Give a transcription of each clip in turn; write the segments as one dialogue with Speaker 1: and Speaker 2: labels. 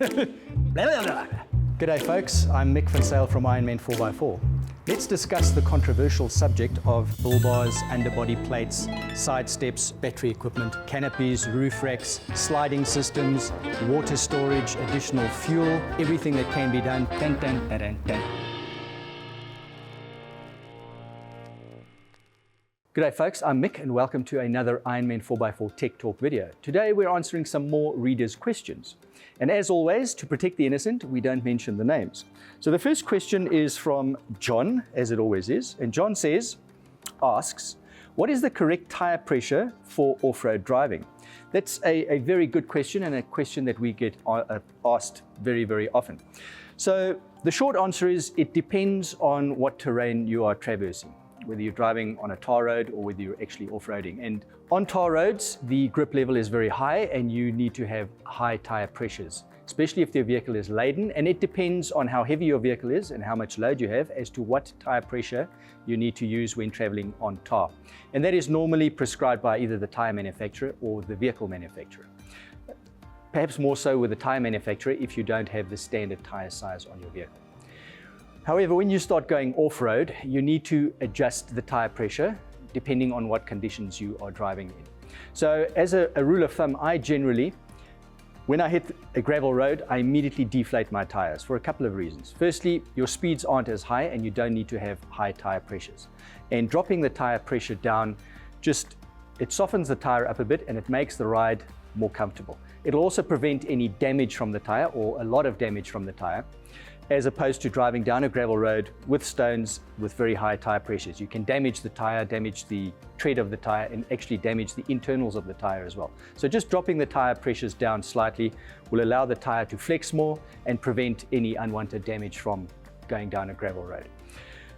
Speaker 1: G'day folks, I'm Mick Van Sale from Ironman 4x4. Let's discuss the controversial subject of bull bars, underbody plates, side steps, battery equipment, canopies, roof racks, sliding systems, water storage, additional fuel, everything that can be done. Dun, dun, dun, dun, dun. G'day folks, I'm Mick and welcome to another Ironman 4x4 Tech Talk video. Today we're answering some more readers' questions. And as always, to protect the innocent, we don't mention the names. So the first question is from John, as it always is. And John asks, what is the correct tire pressure for off-road driving? That's a very good question and a question that we get asked very, very often. So the short answer is it depends on what terrain you are traversing, whether you're driving on a tar road or whether you're actually off-roading. And on tar roads, the grip level is very high and you need to have high tire pressures, especially if your vehicle is laden. And it depends on how heavy your vehicle is and how much load you have as to what tire pressure you need to use when traveling on tar. And that is normally prescribed by either the tire manufacturer or the vehicle manufacturer. Perhaps more so with the tire manufacturer if you don't have the standard tire size on your vehicle. However, when you start going off-road, you need to adjust the tire pressure depending on what conditions you are driving in. So as a rule of thumb, I generally, when I hit a gravel road, I immediately deflate my tires for a couple of reasons. Firstly, your speeds aren't as high and you don't need to have high tire pressures. And dropping the tire pressure down, it softens the tire up a bit and it makes the ride more comfortable. It'll also prevent any damage from the tire or a lot of damage from the tire, as opposed to driving down a gravel road with stones with very high tire pressures. You can damage the tire, damage the tread of the tire, and actually damage the internals of the tire as well. So just dropping the tire pressures down slightly will allow the tire to flex more and prevent any unwanted damage from going down a gravel road.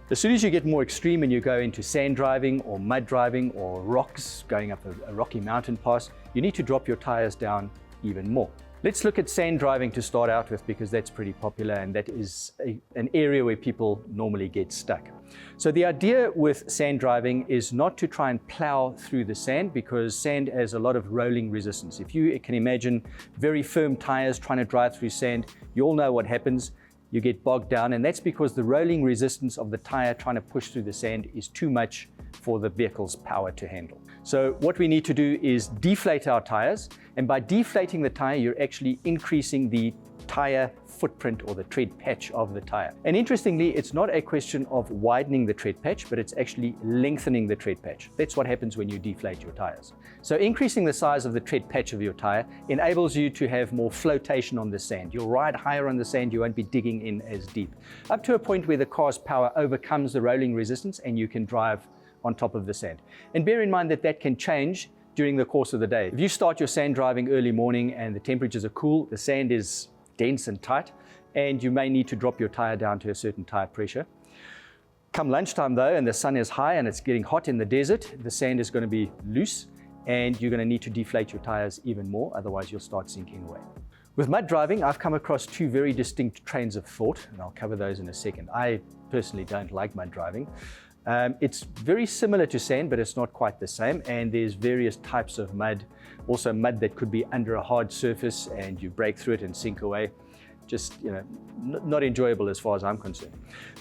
Speaker 1: As soon as you get more extreme and you go into sand driving or mud driving or rocks, going up a rocky mountain pass, you need to drop your tires down even more. Let's look at sand driving to start out with because that's pretty popular and that is an area where people normally get stuck. So the idea with sand driving is not to try and plow through the sand because sand has a lot of rolling resistance. If you can imagine very firm tires trying to drive through sand, you all know what happens. You get bogged down, and that's because the rolling resistance of the tire trying to push through the sand is too much for the vehicle's power to handle. So what we need to do is deflate our tires, and by deflating the tire, you're actually increasing the tire footprint or the tread patch of the tire. And interestingly, it's not a question of widening the tread patch, but it's actually lengthening the tread patch. That's what happens when you deflate your tires. So increasing the size of the tread patch of your tire enables you to have more flotation on the sand. You'll ride higher on the sand, you won't be digging in as deep, up to a point where the car's power overcomes the rolling resistance and you can drive on top of the sand. And bear in mind that that can change during the course of the day. If you start your sand driving early morning and the temperatures are cool, the sand is dense and tight, and you may need to drop your tire down to a certain tire pressure. Come lunchtime though, and the sun is high and it's getting hot in the desert, the sand is going to be loose and you're going to need to deflate your tires even more, otherwise you'll start sinking away. With mud driving, I've come across two very distinct trains of thought, and I'll cover those in a second. I personally don't like mud driving. It's very similar to sand, but it's not quite the same. And there's various types of mud, also mud that could be under a hard surface and you break through it and sink away. Just, not enjoyable as far as I'm concerned.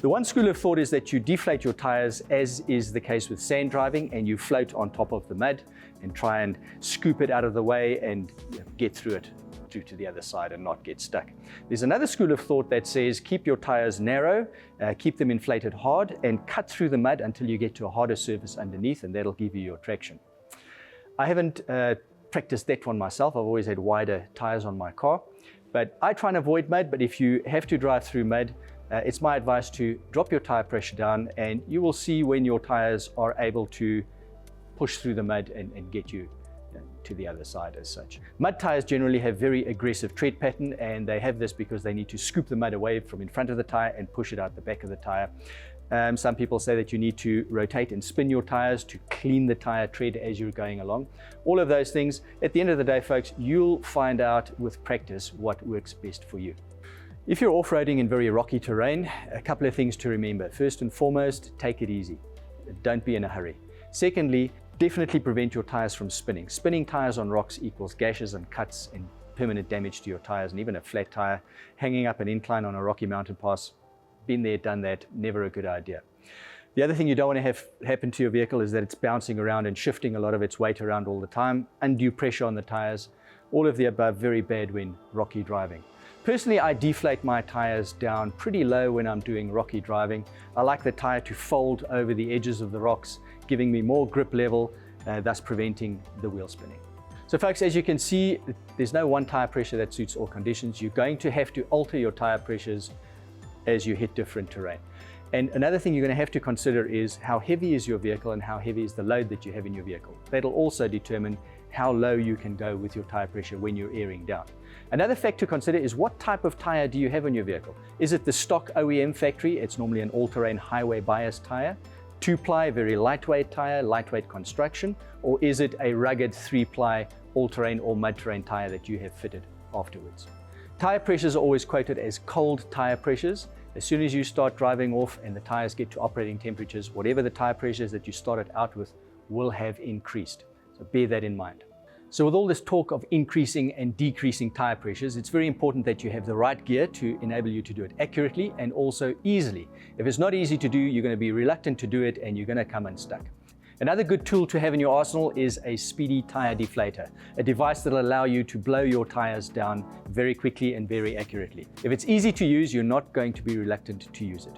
Speaker 1: The one school of thought is that you deflate your tires, as is the case with sand driving, and you float on top of the mud and try and scoop it out of the way and get through it to the other side and not get stuck. There's another school of thought that says keep your tires narrow, keep them inflated hard, and cut through the mud until you get to a harder surface underneath, and that'll give you your traction. I haven't practiced that one myself. I've always had wider tires on my car, but I try and avoid mud. But if you have to drive through mud, it's my advice to drop your tire pressure down, and you will see when your tires are able to push through the mud and get you to the other side as such. Mud tires generally have very aggressive tread pattern, and they have this because they need to scoop the mud away from in front of the tire and push it out the back of the tire. Some people say that you need to rotate and spin your tires to clean the tire tread as you're going along. All of those things, at the end of the day, folks, you'll find out with practice what works best for you. If you're off-roading in very rocky terrain, a couple of things to remember. First and foremost, take it easy. Don't be in a hurry. Secondly, definitely prevent your tires from spinning. Spinning tires on rocks equals gashes and cuts and permanent damage to your tires, and even a flat tire, hanging up an incline on a rocky mountain pass, been there, done that, never a good idea. The other thing you don't want to have happen to your vehicle is that it's bouncing around and shifting a lot of its weight around all the time, undue pressure on the tires, all of the above, very bad when rocky driving. Personally, I deflate my tires down pretty low when I'm doing rocky driving. I like the tire to fold over the edges of the rocks, giving me more grip level, thus preventing the wheel spinning. So folks, as you can see, there's no one tire pressure that suits all conditions. You're going to have to alter your tire pressures as you hit different terrain. And another thing you're going to have to consider is how heavy is your vehicle and how heavy is the load that you have in your vehicle. That'll also determine how low you can go with your tire pressure when you're airing down. Another fact to consider is what type of tire do you have on your vehicle? Is it the stock OEM factory? It's normally an all-terrain highway bias tire, 2-ply, very lightweight tire, lightweight construction, or is it a rugged 3-ply all-terrain or mud-terrain tire that you have fitted afterwards? Tire pressures are always quoted as cold tire pressures. As soon as you start driving off and the tires get to operating temperatures, whatever the tire pressures that you started out with will have increased. So bear that in mind. So with all this talk of increasing and decreasing tire pressures, it's very important that you have the right gear to enable you to do it accurately and also easily. If it's not easy to do, you're going to be reluctant to do it and you're going to come unstuck. Another good tool to have in your arsenal is a speedy tire deflator, a device that will allow you to blow your tires down very quickly and very accurately. If it's easy to use, you're not going to be reluctant to use it.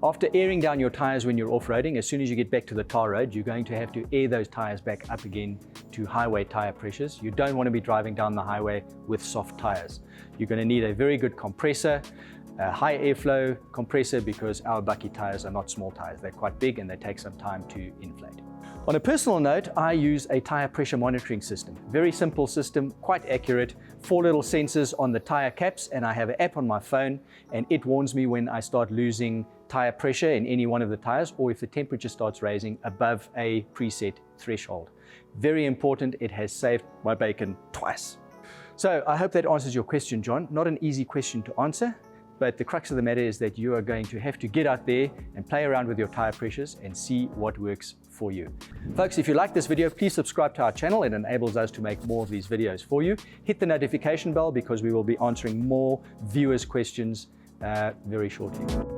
Speaker 1: After airing down your tires when you're off-roading, as soon as you get back to the tar road, you're going to have to air those tires back up again to highway tire pressures. You don't want to be driving down the highway with soft tires. You're going to need a very good compressor, a high airflow compressor, because our bucky tires are not small tires. They're quite big and they take some time to inflate. On a personal note, I use a tire pressure monitoring system. Very simple system, quite accurate, 4 little sensors on the tire caps, and I have an app on my phone, and it warns me when I start losing tire pressure in any one of the tires, or if the temperature starts raising above a preset threshold. Very important, it has saved my bacon twice. So I hope that answers your question, John. Not an easy question to answer, but the crux of the matter is that you are going to have to get out there and play around with your tire pressures and see what works for you. Folks, if you like this video, please subscribe to our channel. It enables us to make more of these videos for you. Hit the notification bell because we will be answering more viewers' questions very shortly.